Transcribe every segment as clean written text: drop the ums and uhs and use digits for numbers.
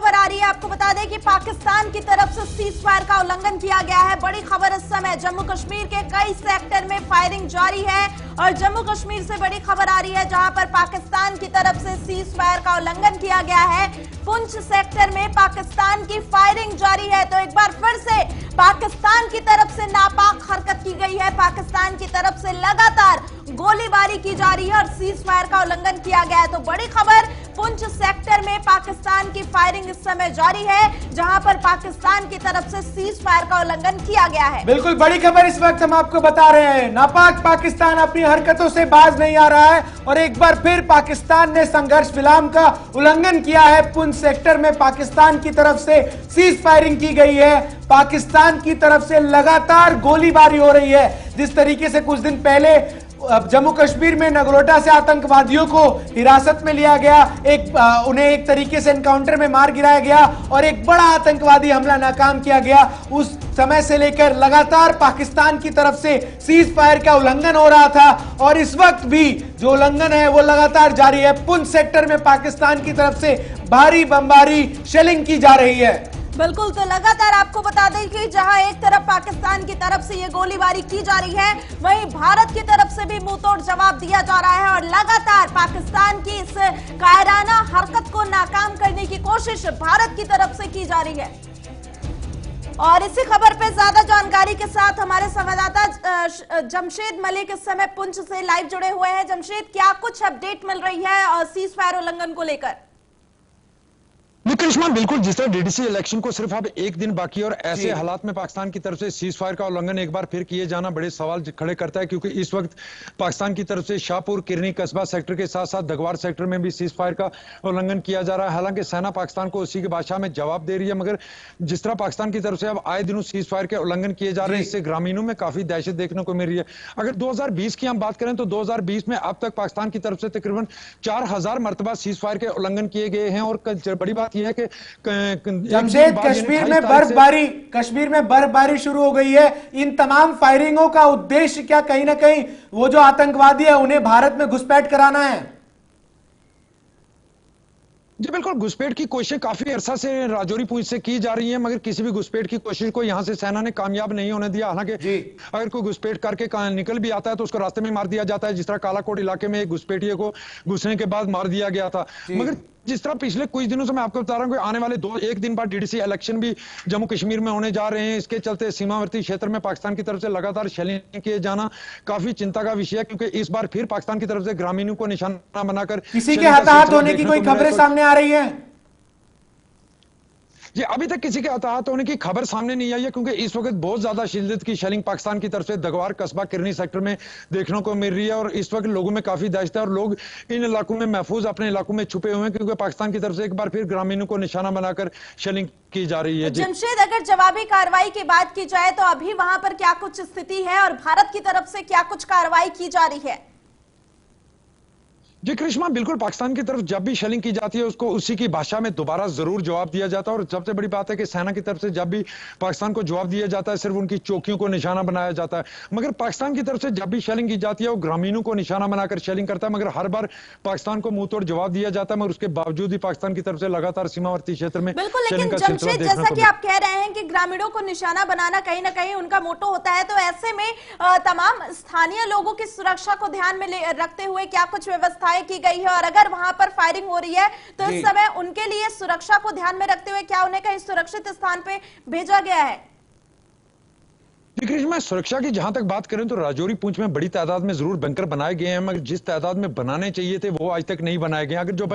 खबर आ रही है। आपको बता दें कि पाकिस्तान की तरफ से सीज फायर का उल्लंघन किया गया है। बड़ी खबर इस समय जम्मू कश्मीर के कई सेक्टर में फायरिंग जारी है और जम्मू कश्मीर से बड़ी खबर आ रही है जहां पर पाकिस्तान की तरफ से सीज फायर का उल्लंघन किया गया है। पुंछ सेक्टर में पाकिस्तान की फायरिंग जारी है। तो एक बार फिर से पाकिस्तान की तरफ से नापाक हरकत की गई है। पाकिस्तान की तरफ से लगातार गोलीबारी की जा रही है और सीज फायर का उल्लंघन किया गया है। तो बड़ी खबर, पुंछ सेक्टर में पाकिस्तान की फायरिंग इस समय जारी है जहां पर पाकिस्तान की तरफ से सीज फायर का उल्लंघन किया गया है। बिल्कुल बड़ी खबर इस वक्त हम आपको बता रहे हैं। नापाक पाकिस्तान अपनी हरकतों से बाज नहीं आ रहा है और एक बार फिर पाकिस्तान ने संघर्ष विराम का उल्लंघन किया है। पुंछ सेक्टर में पाकिस्तान की तरफ से सीज फायरिंग की गई है। पाकिस्तान की तरफ से लगातार गोलीबारी हो रही है। जिस तरीके से कुछ दिन पहले जम्मू कश्मीर में नगरोटा से आतंकवादियों को हिरासत में लिया गया, उन्हें एक तरीके से एनकाउंटर में मार गिराया गया और एक बड़ा आतंकवादी हमला नाकाम किया गया। उस समय से लेकर लगातार पाकिस्तान की तरफ से सीज फायर का उल्लंघन हो रहा था और इस वक्त भी जो उल्लंघन है वो लगातार जारी है। पुंछ सेक्टर में पाकिस्तान की तरफ से भारी बमबारी शेलिंग की जा रही है। बिल्कुल, तो लगातार आपको बता दें कि जहां एक तरफ पाकिस्तान की तरफ से ये गोलीबारी की जा रही है, वहीं भारत की तरफ से भी मुंहतोड़ जवाब दिया जा रहा है और लगातार पाकिस्तान की इस कायराना हरकत को नाकाम करने की कोशिश भारत की तरफ से की जा रही है। और इसी खबर पे ज्यादा जानकारी के साथ हमारे संवाददाता जमशेद मलिक इस समय पुंछ से लाइव जुड़े हुए हैं। जमशेद, क्या कुछ अपडेट मिल रही है और सीज फायर उल्लंघन को लेकर? करिश्मा, बिल्कुल जिस तरह डीडीसी इलेक्शन को सिर्फ अब एक दिन बाकी और ऐसे हालात में पाकिस्तान की तरफ से सीज फायर का उल्लंघन एक बार फिर किए जाना बड़े सवाल खड़े करता है, क्योंकि इस वक्त पाकिस्तान की तरफ से शाहपुर, किरनी, कस्बा सेक्टर के साथ साथ दगवार सेक्टर में भी सीज फायर का उल्लंघन किया जा रहा है। हालांकि सेना पाकिस्तान को उसी की भाषा में जवाब दे रही है, मगर जिस तरह पाकिस्तान की तरफ से अब आए दिनों सीज फायर के उल्लंघन किए जा रहे हैं, इससे ग्रामीणों में काफी दहशत देखने को मिल रही है। अगर 2020 की हम बात करें तो 2020 में अब तक पाकिस्तान की तरफ से तकरीबन 4000 मरतबा सीज फायर के उल्लंघन किए गए हैं। और बड़ी बात यह है कि जमशेद, कश्मीर में बर्फबारी शुरू हो गई है। इन तमाम फायरिंगों का उद्देश्य क्या कहीं ना कहीं वो जो आतंकवादी है उन्हें भारत में घुसपैठ कराना है? जी बिल्कुल, घुसपैठ की कोशिशें काफी अरसा से राजौरी पूंछ से की जा रही हैं, मगर किसी भी घुसपैठ की कोशिश को यहां से सेना ने कामयाब नहीं होने दिया। हालांकि अगर कोई घुसपैठ करके निकल भी आता है तो उसको रास्ते में मार दिया जाता है, जिस तरह कालाकोट इलाके में एक घुसपैठिए को घुसने के बाद मार दिया गया था। मगर जिस तरह पिछले कुछ दिनों से मैं आपको बता रहा हूं कि आने वाले एक दिन बाद डीडीसी इलेक्शन भी जम्मू कश्मीर में होने जा रहे हैं। इसके चलते सीमावर्ती क्षेत्र में पाकिस्तान की तरफ से लगातार शेलिंग किए जाना काफी चिंता का विषय है, क्योंकि इस बार फिर पाकिस्तान की तरफ से ग्रामीणों को निशाना बनाकर किसी के हताहत होने की कोई खबरें सामने आ रही है? जी अभी तक किसी के हताहत होने की खबर सामने नहीं आई है, क्योंकि इस वक्त बहुत ज्यादा शिद्दत की शेलिंग पाकिस्तान की तरफ से दगवार, कस्बा, किरनी सेक्टर में देखने को मिल रही है और इस वक्त लोगों में काफी दहशत है और लोग इन इलाकों में महफूज अपने इलाकों में छुपे हुए हैं, क्योंकि पाकिस्तान की तरफ से एक बार फिर ग्रामीणों को निशाना बनाकर शेलिंग की जा रही है। जमशेद, अगर जवाबी कार्रवाई की बात की जाए तो अभी वहां पर क्या कुछ स्थिति है और भारत की तरफ से क्या कुछ कार्रवाई की जा रही है? जी करिश्मा, बिल्कुल पाकिस्तान की तरफ जब भी शेलिंग की जाती है उसको उसी की भाषा में दोबारा जरूर जवाब दिया जाता है। और सबसे बड़ी बात है कि सेना की तरफ से जब भी पाकिस्तान को जवाब दिया जाता है सिर्फ उनकी चौकियों को निशाना बनाया जाता है, मगर पाकिस्तान की तरफ से जब भी शेलिंग की जाती है वो ग्रामीणों को निशाना बनाकर शेलिंग करता है। मगर हर बार पाकिस्तान को मुंहतोड़ जवाब दिया जाता है, मगर उसके बावजूद भी पाकिस्तान की तरफ से लगातार सीमावर्ती क्षेत्र में बिल्कुल। लेकिन जमशेद, जैसा कि आप कह रहे हैं कि ग्रामीणों को निशाना बनाना कहीं ना कहीं उनका मोटो होता है, तो ऐसे में तमाम स्थानीय लोगों की सुरक्षा को ध्यान में रखते हुए क्या कुछ व्यवस्थाएं की गई है? और अगर वहां पर फायरिंग हो रही है तो इस समय उनके लिए सुरक्षा को ध्यान में रखते हुए क्या उन्हें कहीं सुरक्षित स्थान पे भेजा गया है? मैं सुरक्षा की जहां तक बात करें तो राजौरी पूंछ में बड़ी तादाद में जरूर बंकर बनाए गए हैं, मगर जिस तादाद में बनाने चाहिए थे वो आज तक नहीं बनाए गए। अगर जो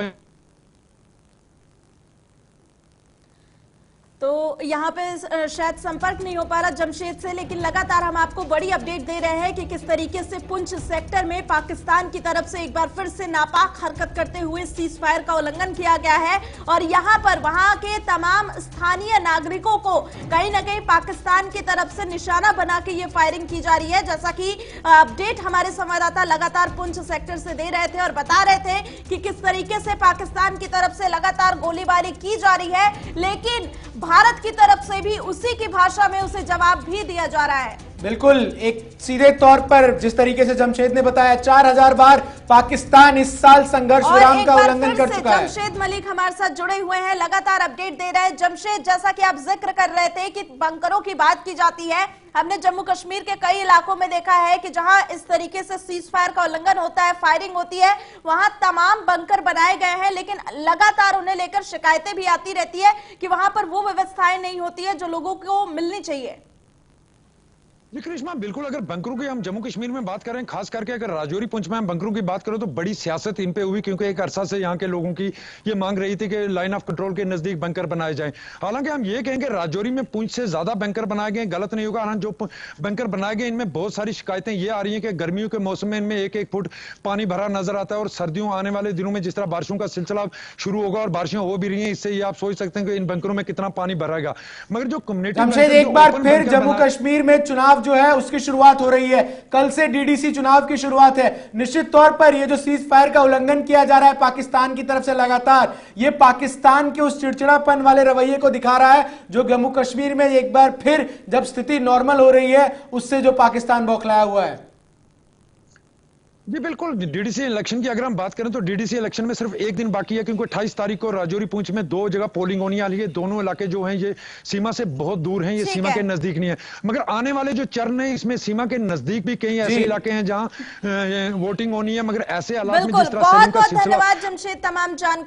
तो यहाँ पे शायद संपर्क नहीं हो पा रहा जमशेद से, लेकिन लगातार हम आपको बड़ी अपडेट दे रहे हैं कि किस तरीके से पुंछ सेक्टर में पाकिस्तान की तरफ से एक बार फिर से नापाक हरकत करते हुए सीज फायर का उल्लंघन किया गया है और यहाँ पर वहां के तमाम स्थानीय नागरिकों को कहीं ना कहीं पाकिस्तान की तरफ से निशाना बना के ये फायरिंग की जा रही है। जैसा कि अपडेट हमारे संवाददाता लगातार पुंछ सेक्टर से दे रहे थे और बता रहे थे कि किस तरीके से पाकिस्तान की तरफ से लगातार गोलीबारी की जा रही है, लेकिन भारत की तरफ से भी उसी की भाषा में उसे जवाब भी दिया जा रहा है। बिल्कुल, एक सीधे तौर पर जिस तरीके से जमशेद ने बताया 4000 बार पाकिस्तान इस साल संघर्ष विराम का उल्लंघन कर चुका है। जमशेद मलिक हमारे साथ जुड़े हुए हैं, लगातार अपडेट दे रहे हैं। जमशेद, जैसा कि आप जिक्र कर रहे थे कि बंकरों की बात की जाती है, हमने जम्मू कश्मीर के कई इलाकों में देखा है कि जहां इस तरीके से सीज फायर का उल्लंघन होता है, फायरिंग होती है, वहां तमाम बंकर बनाए गए हैं, लेकिन लगातार उन्हें लेकर शिकायतें भी आती रहती है कि वहां पर वो व्यवस्थाएं नहीं होती है जो लोगों को मिलनी चाहिए। जी करिश्मा, बिल्कुल, अगर बंकरों की हम जम्मू कश्मीर में बात करें, खास करके अगर राजौरी पुंछ में हम बंकरों की बात करें तो बड़ी सियासत इन पे हुई, क्योंकि एक अरसा से यहाँ के लोगों की ये मांग रही थी कि लाइन ऑफ कंट्रोल के नजदीक बंकर बनाए जाएं। हालांकि हम ये कहेंगे राजौरी में पुंछ से ज्यादा बंकर बनाए गए, गलत नहीं होगा। हालांकि जो बंकर बनाए गए इनमें बहुत सारी शिकायतें ये आ रही है कि गर्मियों के मौसम में इनमें 1-1 फुट पानी भरा नजर आता है, और सर्दियों आने वाले दिनों में जिस तरह बारिशों का सिलसिला शुरू होगा और बारिशें हो भी रही है, इससे ये आप सोच सकते हैं कि इन बंकरों में कितना पानी भरेगा। मगर जो कम्युनिटी, एक बार फिर जम्मू कश्मीर में चुनाव जो है उसकी शुरुआत हो रही है। कल से डीडीसी चुनाव की शुरुआत है। निश्चित तौर पर ये जो सीज फायर का उल्लंघन किया जा रहा है पाकिस्तान की तरफ से लगातार, ये पाकिस्तान के उस चिड़चिड़ापन वाले रवैये को दिखा रहा है जो जम्मू कश्मीर में एक बार फिर जब स्थिति नॉर्मल हो रही है उससे जो पाकिस्तान बौखलाया हुआ है। जी बिल्कुल, डीडीसी इलेक्शन की अगर हम बात करें तो डीडीसी इलेक्शन में सिर्फ एक दिन बाकी है, क्योंकि 28 तारीख को राजौरी पुंछ में 2 जगह पोलिंग होनी वाली है। दोनों इलाके जो हैं ये सीमा से बहुत दूर हैं, ये सीमा के नजदीक नहीं है। मगर आने वाले जो चरण है इसमें सीमा के नजदीक भी कई ऐसे इलाके हैं जहां वोटिंग होनी है, मगर ऐसे हालात में जिस तरह बहुत बहुत धन्यवाद जमशेद तमाम जानकारी